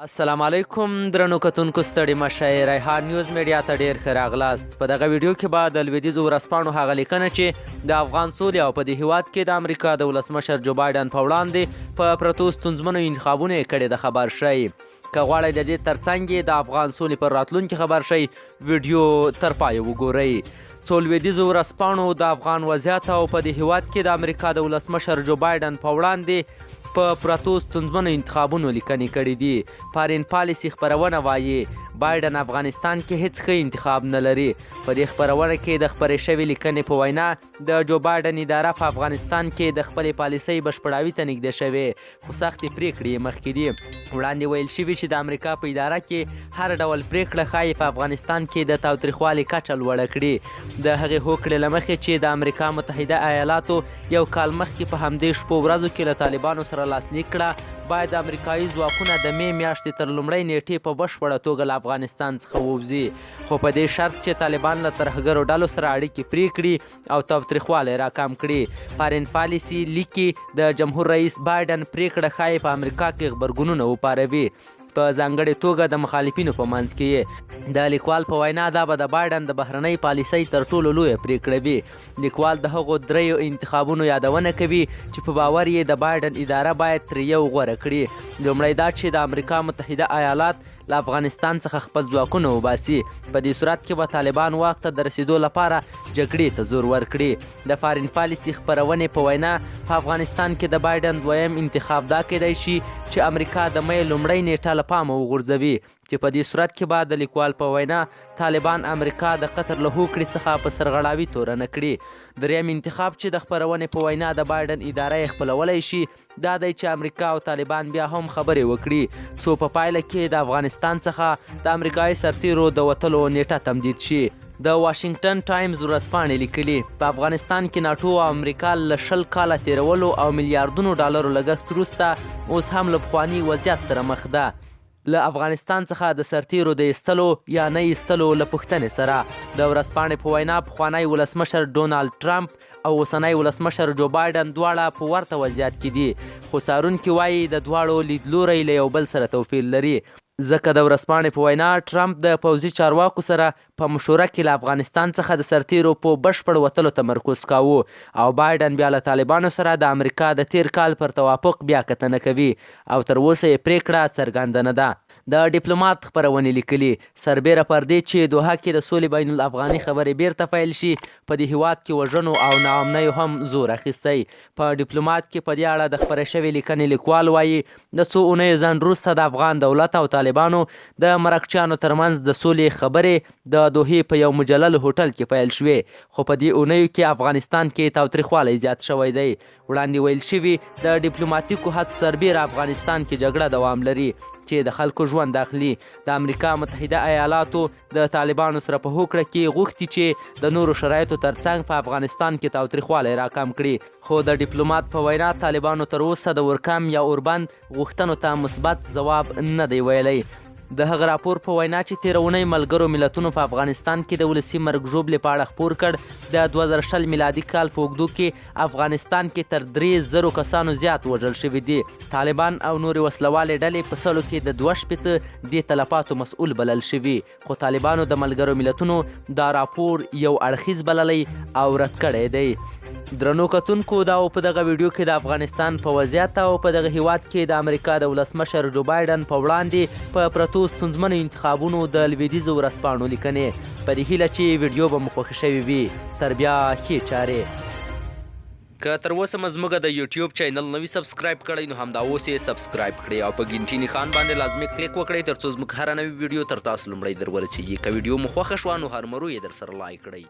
السلام علیکم درنو کتونکو ستړي مشئ ریحان نیوز میډیا ته ډیر ښه راغلاست. په دغه ویډیو کې به د دلویدیځو ورځپاڼو هغه لیکنه چې د افغان سولې او په دې هېواد کې د امریکا د ولسمشر جوبایډن په وړاندې په پرتو ستونزمنو انتخابونو یې کړې د خبر شئ. که غواړئ د دې ترڅنګ د افغان سولې پر راتلونکي خبر شئ ویډیو تر پایه وګورئ. څو لویدیځو ورځپاڼو د افغان وضعیت او په دې هېواد کې د امریکا د ولسمشر جوبایډن په وړاندې په پرتو ستونزمنو انتخابونو لیکنې کړي دي. فارین پالېسي خپرونه وایي بایډن افغانستان کې هیڅ ښه انتخاب نه لري. په دې خپرونه کې د خپرې شوې لیکنې په وینا د جو بایډن اداره په افغانستان کې د خپلې پالیسۍ بشپړاوي ته نږدې شوې، خو سختې پریکړې یې مخکې دي. وړاندې ویل شوي چې د امریکا په اداره کې هر ډول پریکړه ښایي په افغانستان کې د تاوتریخوالي کچه لوړه کړي. د هغې هوکړې له مخې چې د امریکا متحده ایالاتو یو کال مخکې په همدې شپو ورځو کې له طالبانو سره لاسلیک کړه، باید امریکایي ځواکونه د مې میاشتې تر لومړۍ نیټې په بشپړه توګه له افغانستان څخه ووځي، خو په دې شرط چې طالبان له ترهګرو ډلو سره اړیکې پرې کړي او تاوتریخوالی راکم کړي. فارین پالېسي لیکي د جمهور رئیس بایډن پریکړه ښایي په امریکا کې غبرګونونه وپاروي، په ځانګړې توګه د مخالفینو په منځ کې یې. د لیکوال په وینا دا به د بایډن د بهرنۍ پالیسۍ تر ټولو لویه پریکړه وي. لیکوال د هغو دریو انتخابونو یادونه کوي چې په باور یې د بایډن اداره باید ترې یو غوره کړي. لومړی دا چې د امریکا متحده ایالات له افغانستان څخه خپل ځواکونه وباسي، په دې صورت کې به طالبان واک ته د رسیدو لپاره جګړې ته زور ورکړي. د فارین پالېسي خپرونې په وینا په افغانستان کې د بایډن دویم انتخاب دا کیدای شي چې امریکا د مې لومړۍ نیټه له پامه وغورځوي، چې په دې صورت کې به د لیکوال په وینا طالبان امریکا د قطر له هوکړې څخه په سرغړاوي تورنه کړي. دریم انتخاب چې د خپرونې په وینا د بایډن اداره یې خپلولی شي دا دی چې امریکا او طالبان بیا هم خبرې وکړي، څو په پایله کې د افغانستان څخه د امریکایي سرتېرو د وتلو نیټه تمدید شي. د واشنګټن ټایمز ورځپاڼې لیکلي په افغانستان کې ناټو او امریکا له 20 کاله تیرولو او میلیاردونو ډالرو لګښت وروسته اوس هم له پخواني وضعیت سره مخ ده. له افغانستان څخه د سرتېرو د ایستلو یا نه ایستلو له پوښتنې سره د ورځپاڼې په وینا پخوانی ولسمشر ډونالډ ټرمپ او اوسنی ولسمشر جو بایډن دواړه په ورته وضعیت کې دي، خو څارونکي وایي د دواړو لیدلوری له یو بل سره توپیر لري، ځکه د ورځپاڼې په وینا ټرمپ د پوځي چارواکو سره په مشوره کې له افغانستان څخه د سرتېرو په بشپړ وتلو تمرکز کاوه، او بایډن بیا له طالبانو سره د امریکا د تیر کال پر توافق بیا کتنه کوي او تر اوسه یې پریکړه څرګنده نه ده. د ډیپلومات خپرونې لیکلي سربیره پر دې چې دوحه کې د سولې بین الافغاني خبرې بیرته پیل شي، په دې هېواد کې وژنو او ناامنیو هم زور اخیستی. په ډیپلومات کې په دې اړه د خپرې شوې لیکنې لیکوال وایي د څو اونیو ځنډ وروسته د افغان دولت او طالبانو د مرکچیانو ترمنځ د سولې خبرې د دوحې په یو مجلل هوټل کې پیل شوې، خو په دې اونیو کې افغانستان کې تاوتریخوالی زیات شوی دی. وړاندې ویل شوي د ډیپلوماتیکو هڅو سربیره افغانستان کې جګړه دوام لري چې د خلکو ژوند اخلي. د امریکا متحده ایالاتو د طالبانو سره په هوکړه کې غوښتي چې د نورو شرایطو ترڅنګ په افغانستان کې تاوتریخوالی راکم کړي، خو د ډیپلومات په وینا طالبانو تر اوسه د ورکم یا اوربند غوښتنو ته مثبت ځواب نه دی ویلی. د هغه راپور په وینا چې تېره اونۍ ملګرو ملتونو په افغانستان کې د ولسي مرګ ژوبلې په اړه خپور کړ، د 2020 میلادي کال په اوږدو کې افغانستان کې تر 3,000 کسانو زیات وژل شوي دي. طالبان او نورې وسلوالې ډلې په سلو کې د 62 دې تلفاتو مسؤل بلل شوي، خو طالبانو د ملګرو ملتونو دا راپور یو اړخیز بللی او رد کړی دی. درنو کتونکو دا په دغه ویډیو کې د افغانستان په وضعیت او په دغه هېواد کې د امریکا د ولسمشر جو بایډن په وړاندې په پرتو ستونزمنو انتخابونو د لویدیځو ورځپاڼو لیکنې، په دې هیله چې ویډیو به مو خوښه شوې وي. تر بیا ښې چارې. که تر اوسه مو زموږ د یوټیوب چینل نه وي سبسکرایب کړی نو همدا اوس یې سبسکرایب کړئ او په ګنټي نښان باندې لازمي کلیک وکړئ تر څو زموږ هره نوې ویډیو تر تاسو لومړی در ورسیږي. که ویډیو مو خوښه شوه نو هر مرو یې در سره لایک کړئ.